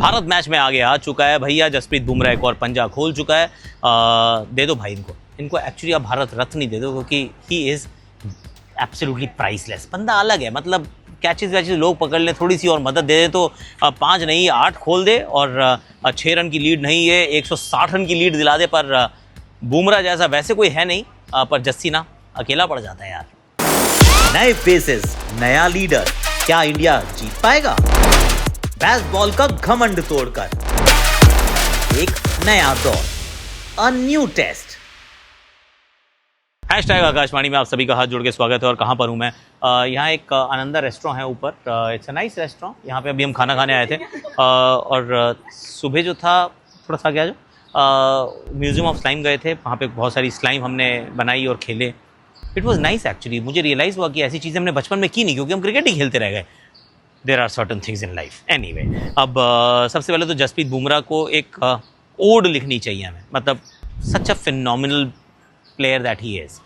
Bharat match में आगे आ चुका है भैया। जसप्रीत बुमराह एक और पंजा खोल चुका है। दे दो भाई इनको एक्चुअली आप भारत रत्न ही दे दो, क्योंकि ही इज़ एब्सोल्युटली प्राइसलेस। बंदा अलग है, मतलब कैचेस वैचेस लोग पकड़ लें, थोड़ी सी और मदद दे दे तो 5 नहीं 8 खोल दे, और 6 रन की लीड नहीं है 160 रन की लीड दिला दे। पर बुमराह जैसा वैसे कोई है नहीं, पर जस्सी ना अकेला पड़ जाता है यार। नए फेसेस, नया लीडर, क्या इंडिया जीत पाएगा? बेसबॉल का घमंड तोड़कर एक नया दौर, a new taste. Hashtag Akashvani में आप सभी का हाथ जोड़ के स्वागत है। और कहाँ पर हूँ मैं? यहाँ एक आनंदा रेस्टोरेंट है ऊपर। It's a nice restaurant. यहाँ पे अभी हम खाना खाने आए थे, और सुबह जो था थोड़ा सा क्या जो म्यूजियम ऑफ स्लाइम गए थे, वहाँ पे बहुत सारी स्लाइम हमने बनाई और खेले। It was nice actually. मुझे रियलाइज़ हुआ कि ऐसी चीज़ें हमने बचपन में की नहीं, क्योंकि हम क्रिकेट ही खेलते रह गए। There are certain things in life. Anyway, अब सबसे पहले तो जसप्रीत बुमराह को एक ओड लिखनी चाहिए हमें, मतलब such a phenomenal player that he is.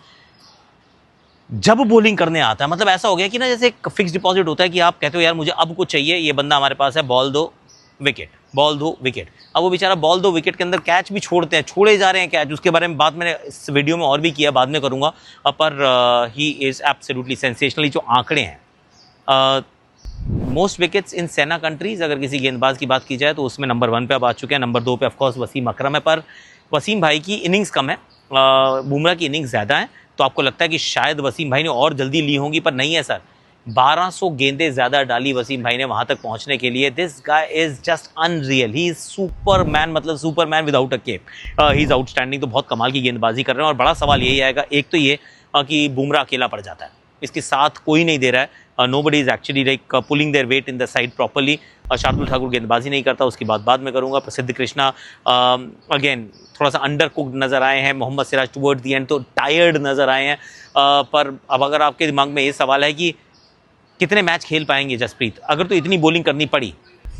जब बॉलिंग करने आता है, मतलब ऐसा हो गया कि ना जैसे एक फिक्स डिपॉजिट होता है कि आप कहते हो यार मुझे अब कुछ चाहिए, ये बंदा हमारे पास है, बॉल दो विकेट, बॉल दो विकेट। अब वो बेचारा बॉल दो विकेट के अंदर कैच भी छोड़ते हैं, छोड़े जा रहे हैं कैच। उसके बारे में बात मैंने इस वीडियो में और भी किया, बाद में करूँगा। पर ही इज़ एब्सोल्युटली सेंसेशनली। जो आंकड़े हैं, मोस्ट विकेट्स इन सेना कंट्रीज़, अगर किसी गेंदबाज की बात की जाए तो उसमें नंबर 1 पे अब आ चुके हैं। नंबर 2 पे ऑफकोर्स वसीम अकरम है, पर वसीम भाई की इनिंग्स कम है, बुमराह की इनिंग्स ज़्यादा है। तो आपको लगता है कि शायद वसीम भाई ने और जल्दी ली होंगी, पर नहीं है सर। 1200 गेंदें ज़्यादा डाली वसीम भाई ने वहाँ तक पहुँचने के लिए। This guy is just unreal. He is Superman, मतलब Superman without a cape. He is outstanding. तो बहुत कमाल की गेंदबाजी कर रहे हैं। और बड़ा सवाल यही आएगा, एक तो ये कि बुमराह अकेला पड़ जाता है, इसके साथ कोई नहीं दे रहा है। Nobody is actually like pulling their weight in the side properly. Shardul Thakur गेंदबाजी नहीं करता, उसकी बात बाद में करूंगा। प्रसिद्ध कृष्णा अगेन थोड़ा सा अंडर कुक्ड नज़र आए हैं। Mohammed Siraj toward the end तो टायर्ड नज़र आए हैं। पर अब अगर आपके दिमाग में ये सवाल है कि कितने मैच खेल पाएंगे जसप्रीत, अगर तो इतनी बॉलिंग करनी पड़ी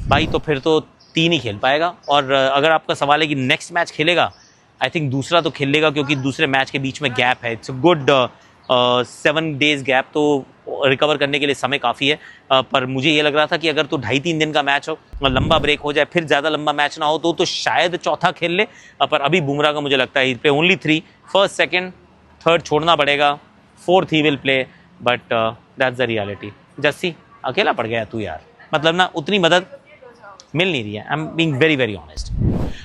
भाई, तो फिर तो 3 ही खेल पाएगा। और अगर आपका सवाल है कि नेक्स्ट मैच खेलेगा, आई थिंक दूसरा तो खेल लेगा, क्योंकि दूसरे मैच के बीच में गैप है। इट्स गुड 7 डेज़ गैप, तो रिकवर करने के लिए समय काफ़ी है। पर मुझे ये लग रहा था कि अगर तो 2.5-3 दिन का मैच हो, लंबा ब्रेक हो जाए, फिर ज़्यादा लंबा मैच ना हो तो शायद चौथा खेल ले। पर अभी बुमराह का मुझे लगता है पे ओनली 3, फर्स्ट सेकंड थर्ड छोड़ना पड़ेगा, fourth he will play. But that's the reality. Jassi अकेला पड़ गया तू यार, मतलब ना उतनी मदद मिल नहीं रही है। I am being very very honest.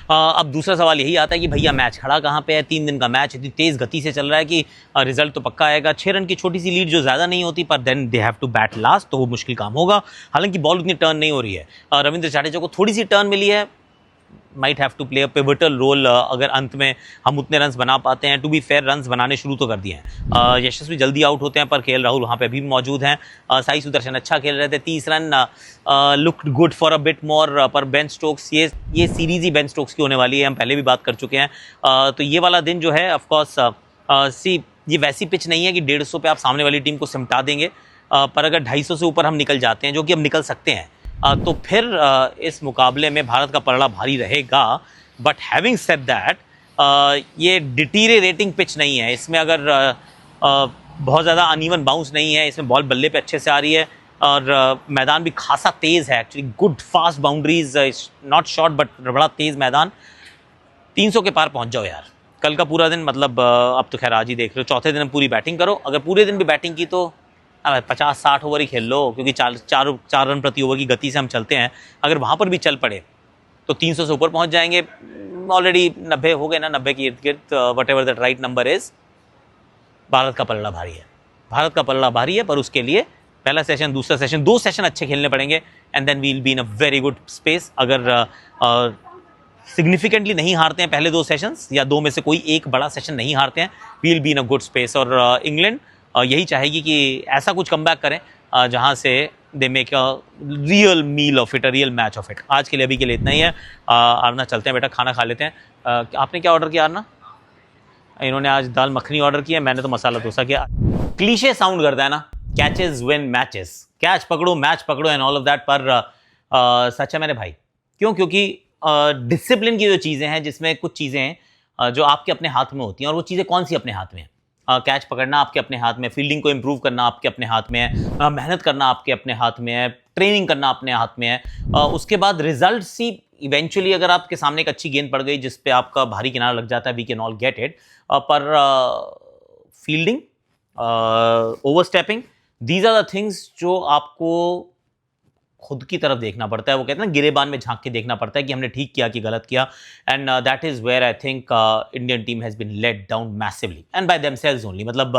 अब दूसरा सवाल यही आता है कि भैया मैच खड़ा कहाँ पे है? 3 दिन का मैच इतनी तेज़ गति से चल रहा है कि रिजल्ट तो पक्का आएगा। 6 रन की छोटी सी लीड जो ज़्यादा नहीं होती, पर then they have to bat last, तो वो मुश्किल काम होगा। हालांकि बॉल उतनी टर्न नहीं हो रही है। रविंद्र जाडेजा को थोड़ी सी टर्न मिली है, might have to play a pivotal role अगर अंत में हम उतने रन्स बना पाते हैं। टू बी फेयर, रन्स बनाने शुरू तो कर दिए हैं। यशस्वी जल्दी आउट होते हैं, पर केएल राहुल वहाँ पे अभी भी मौजूद हैं। साई सुदर्शन अच्छा खेल रहे थे, 30 run, looked good for a bit more. पर बेन स्टोक्स, ये सीरीज़ ही बेन स्टोक्स की होने वाली है, हम पहले भी बात कर चुके हैं। तो ये वाला दिन जो है ऑफकोर्स ये वैसी पिच नहीं है कि 150 पे आप सामने वाली टीम को सिमटा देंगे। पर अगर 250 से ऊपर हम निकल जाते हैं, जो कि हम निकल सकते हैं, तो फिर इस मुकाबले में भारत का पलड़ा भारी रहेगा। बट हैविंग सेड दैट, ये डिटीरिएटिंग पिच नहीं है। इसमें अगर बहुत ज़्यादा अनइवन बाउंस नहीं है, इसमें बॉल बल्ले पे अच्छे से आ रही है, और मैदान भी खासा तेज़ है actually. Good fast boundaries, not short but बड़ा तेज़ मैदान। 300 के पार पहुँच जाओ यार। कल का पूरा दिन, मतलब अब तो खैर आज ही देख रहे हो, चौथे दिन पूरी बैटिंग करो। अगर पूरे दिन भी बैटिंग की तो 50-60 ओवर ही खेल लो, क्योंकि 4 रन प्रति ओवर की गति से हम चलते हैं। अगर वहाँ पर भी चल पड़े तो 300 से ऊपर पहुँच जाएंगे। ऑलरेडी 90 हो गए ना, 90 के इर्द गिर्द, what ever that right number is. Bharat का पलड़ा भारी है, भारत का पलड़ा भारी है। पर उसके लिए पहला सेशन, दूसरा सेशन, 2 सेशन अच्छे खेलने पड़ेंगे, and then we will be in a very good space. अगर सिग्निफिकेंटली नहीं हारते हैं पहले 2 सेशंस, या 2 में से कोई एक बड़ा सेशन नहीं हारते हैं, we will be in a good space. और इंग्लैंड यही चाहेगी कि ऐसा कुछ कमबैक करें जहां से they make a real meal of it, a real match of it. आज के लिए अभी के लिए इतना ही है। आरना चलते हैं बेटा, खाना खा लेते हैं। आपने क्या ऑर्डर किया आरना? इन्होंने आज दाल मखनी ऑर्डर किया, मैंने तो मसाला डोसा किया। क्लीशे साउंड करता है ना, कैचेस विन मैचेस, कैच पकड़ो मैच पकड़ो एंड ऑल ऑफ दैट। पर सच है मेरे भाई, क्यों? क्योंकि डिसिप्लिन की जो चीज़ें हैं, जिसमें कुछ चीज़ें हैं जो आपके अपने हाथ में होती हैं, और वो चीज़ें कौन सी अपने हाथ में हैं? कैच पकड़ना आपके अपने हाथ में, फील्डिंग को इम्प्रूव करना आपके अपने हाथ में है, मेहनत करना आपके अपने हाथ में है, ट्रेनिंग करना अपने हाथ में है। उसके बाद रिजल्ट ही इवेंचुअली, अगर आपके सामने एक अच्छी गेंद पड़ गई जिस पे आपका भारी किनारा लग जाता है, we can all get it, पर fielding, overstepping, these are the things जो आपको खुद की तरफ देखना पड़ता है। वो कहते हैं ना, गिरेबान में झांक के देखना पड़ता है कि हमने ठीक किया कि गलत किया। And that is where I think Indian team has been let down massively and by themselves only. मतलब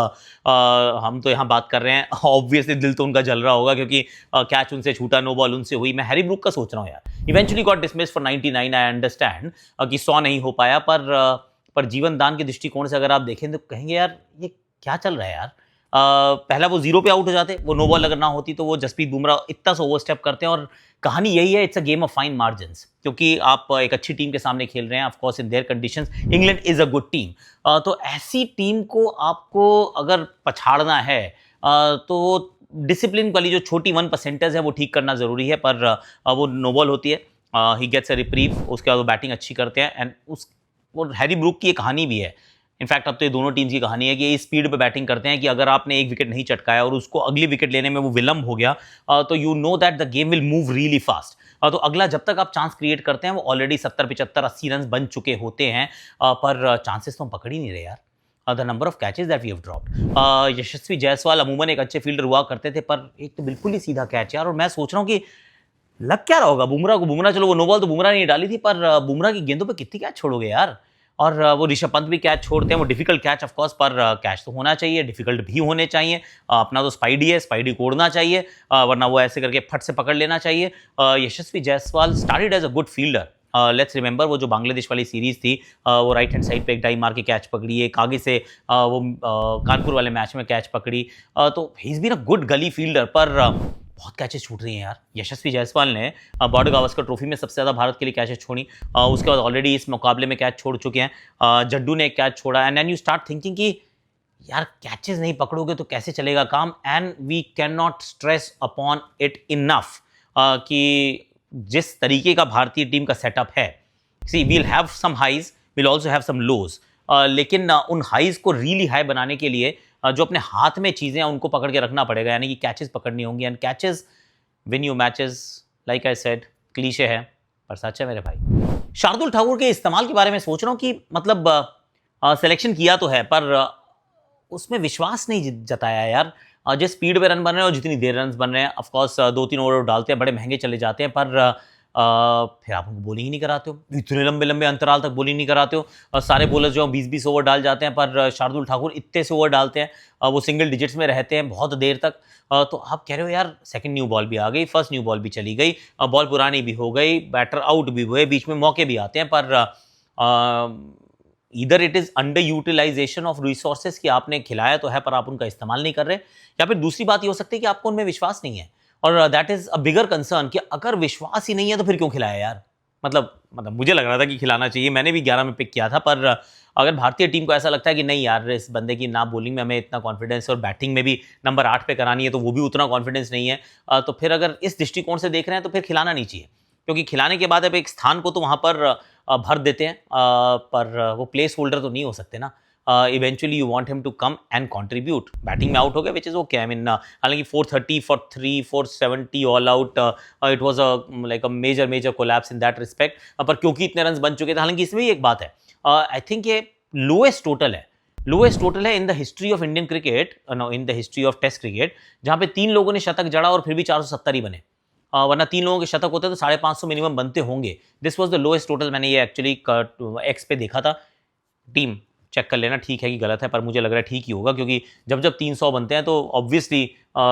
हम तो यहाँ बात कर रहे हैं, ऑब्वियसली दिल तो उनका जल रहा होगा क्योंकि कैच उनसे छूटा, नो बॉल उनसे हुई। मैं हैरी ब्रूक का सोच रहा हूँ यार, eventually got dismissed for 99, I understand कि 100 नहीं हो पाया, पर जीवन दान के दृष्टिकोण से अगर आप देखें तो कहेंगे यार ये क्या चल रहा है यार। पहला वो 0 पे आउट हो जाते, वो नो बॉल अगर ना होती तो वो जसप्रीत बुमराह इतना सा ओवरस्टेप करते हैं। और कहानी यही है, it's a game of fine margins, क्योंकि आप एक अच्छी टीम के सामने खेल रहे हैं। Of course in their conditions England is a good team, तो ऐसी टीम को आपको अगर पछाड़ना है तो डिसिप्लिन वाली जो छोटी 1% है वो ठीक करना जरूरी है। पर वो नो बॉल होती है, ही गेट्स अ रिप्रीव, उसके बाद वो बैटिंग अच्छी करते हैं। एंड वो हैरी ब्रूक की एक कहानी भी है। इनफैक्ट अब तो ये दोनों टीम्स की कहानी है कि ये स्पीड पे बैटिंग करते हैं कि अगर आपने एक विकेट नहीं चटकाया और उसको अगली विकेट लेने में वो विलंब हो गया, तो you know that the game will move really fast. तो अगला जब तक आप चांस क्रिएट करते हैं वो ऑलरेडी 70, 75, 80 रन बन चुके होते हैं, पर चांसेस तो हम पकड़ ही नहीं रहे यार। The number of catches that we have dropped. Yashasvi Jaiswal अमूमन एक अच्छे फील्डर हुआ करते थे, पर एक तो बिल्कुल ही सीधा कैच यार। और मैं सोच रहा हूँ कि लग क्या रहा होगा बुमराह को। बुमराह, चलो वो नो बॉल तो बुमराह ने नहीं डाली थी, पर बुमराह की गेंदों पे कितनी कैच छोड़ोगे यार। और वो ऋषभ पंत भी कैच छोड़ते हैं, वो डिफिकल्ट कैच ऑफ कोर्स, पर कैच तो होना चाहिए, डिफिकल्ट भी होने चाहिए। अपना तो स्पाइडी है, स्पाइडी को उड़ना चाहिए, वरना वो ऐसे करके फट से पकड़ लेना चाहिए। Yashasvi Jaiswal started as a good fielder. Let's remember वो जो बांग्लादेश वाली सीरीज थी, वो राइट हैंड साइड पे एक डाई मार के कैच पकड़ी, एक आगे से वो कानपुर वाले मैच में कैच पकड़ी। तो he is been a good gully fielder, पर बहुत कैचेस छूट रही हैं यार। यशस्वी जायसवाल ने बॉर्डर गावस्कर ट्रॉफी में सबसे ज़्यादा भारत के लिए कैचेस छोड़ी, उसके बाद ऑलरेडी इस मुकाबले में कैच छोड़ चुके हैं। जड्डू ने एक कैच छोड़ा। And then you start thinking कि यार कैचेस नहीं पकड़ोगे तो कैसे चलेगा काम। And we can not stress upon it enough कि जिस तरीके का भारतीय टीम का सेटअप है, see we'll have some highs, we'll also have some lows, लेकिन उन हाइज को रियली हाई बनाने के लिए जो अपने हाथ में चीज़ें हैं उनको पकड़ के रखना पड़ेगा, यानी कि कैचेस पकड़नी होंगी। And catches win you matches, like I said, cliché है पर सच है मेरे भाई। शार्दुल ठाकुर के इस्तेमाल के बारे में सोच रहा हूँ कि मतलब सिलेक्शन किया तो है, पर उसमें विश्वास नहीं जताया यार। जिस स्पीड पे रन बन रहे हैं और जितनी देर रन बन रहे हैं, ऑफकोर्स 2-3 ओवर डालते हैं, बड़े महंगे चले जाते हैं, पर फिर आप उनको बॉलिंग ही नहीं कराते हो, इतने लंबे लंबे अंतराल तक बॉलिंग नहीं कराते हो। सारे बॉलर जो 20-20 ओवर डाल जाते हैं, पर शार्दुल ठाकुर इतने से ओवर डालते हैं, वो सिंगल डिजिट्स में रहते हैं बहुत देर तक। तो आप कह रहे हो यार सेकंड न्यू बॉल भी आ गई, फर्स्ट न्यू बॉल भी चली गई, बॉल पुरानी भी हो गई, बैटर आउट भी हुए, बीच में मौके भी आते हैं, पर इधर it is under utilisation of resources कि आपने खिलाया तो है पर आप उनका इस्तेमाल नहीं कर रहे, या फिर दूसरी बात ये हो सकती है कि आपको उनमें विश्वास नहीं है। और that is a bigger concern कि अगर विश्वास ही नहीं है तो फिर क्यों खिलाया यार। मतलब मुझे लग रहा था कि खिलाना चाहिए, मैंने भी 11 में पिक किया था, पर अगर भारतीय टीम को ऐसा लगता है कि नहीं यार इस बंदे की ना बॉलिंग में हमें इतना कॉन्फिडेंस और बैटिंग में भी नंबर 8 पे करानी है तो वो भी उतना कॉन्फिडेंस नहीं है, तो फिर अगर इस दृष्टिकोण से देख रहे हैं तो फिर खिलाना नहीं चाहिए, क्योंकि खिलाने के बाद अब एक स्थान को तो वहाँ पर भर देते हैं, पर वो प्लेस होल्डर तो नहीं हो सकते ना। Eventually you want him to come and contribute. Batting में आउट हो गए which is okay, I mean हालांकि 430 for 3 470 all out, it was like a major collapse in that respect, पर क्योंकि इतने रन बन चुके थे। हालांकि इसमें भी एक बात है, आई थिंक ये लोएस्ट टोटल है in the history of Indian cricket, no in the history of test cricket, जहाँ पे 3 लोगों ने शतक जड़ा और फिर भी 470 ही बने। वरना 3 लोगों के शतक होते तो 550 मिनिमम बनते होंगे। This was the lowest total. मैंने ये एक्चुअली एक्स पे देखा था, टीम चेक कर लेना ठीक है कि गलत है, पर मुझे लग रहा है ठीक ही होगा, क्योंकि जब 300 बनते हैं तो obviously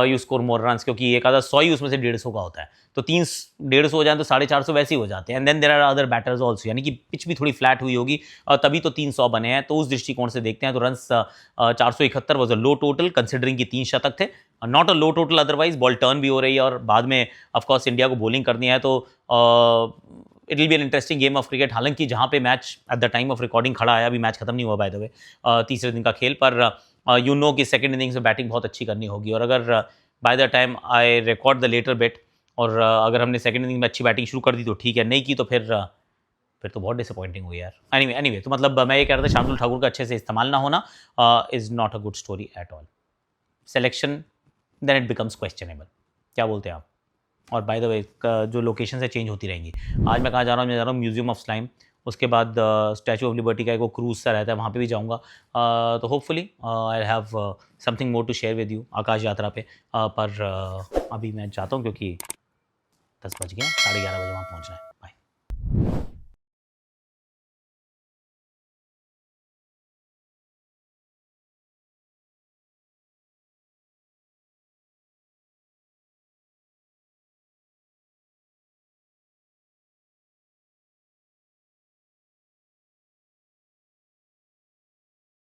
you score more run, क्योंकि एक आधा 100 ही उसमें से 150 का होता है, तो 150 हो जाए तो 450 वैसे ही हो जाते हैं। And then there are other batters also, यानी कि पिच भी थोड़ी फ्लैट हुई होगी, तभी तो 300 बने हैं। तो उस दृष्टिकोण से देखते हैं तो run 471 was a low total considering कि 3 शतक थे, not a low total otherwise. Ball turn भी हो रही है और बाद में ऑफकोर्स इंडिया को बॉलिंग करनी है, तो it will be an interesting game of cricket. हालांकि जहाँ पे match at the time of recording खड़ा है, अभी मैच खत्म नहीं हुआ बाय द वे, तीसरे दिन का खेल, पर यू नो कि सेकंड इनिंग्स में बैटिंग बहुत अच्छी करनी होगी। और अगर by the time I record the latter bit, और अगर हमने सेकंड इनिंग में अच्छी बैटिंग शुरू कर दी तो ठीक है, नहीं की तो फिर फिर तो बहुत डिसअपॉइंटिंग हुई यार। एनीवे तो मतलब मैं ये कह रहा था शार्दुल ठाकुर का अच्छे से इस्तेमाल ना होना is not a good story at all. Selection then it becomes questionable. क्या बोलते हैं आप? और बाय द वे जो लोकेशन से चेंज होती रहेंगी। आज मैं कहाँ जा रहा हूँ? मैं जा रहा हूँ म्यूजियम ऑफ स्लाइम, उसके बाद स्टैचू ऑफ लिबर्टी का एक वो क्रूज सा रहता है, वहाँ पे भी जाऊँगा। तो hopefully I have something more to share with you Akash Yatra पे। पर अभी मैं चाहता हूँ क्योंकि 10 बज गए, 11:30 बजे वहाँ पहुँचना है।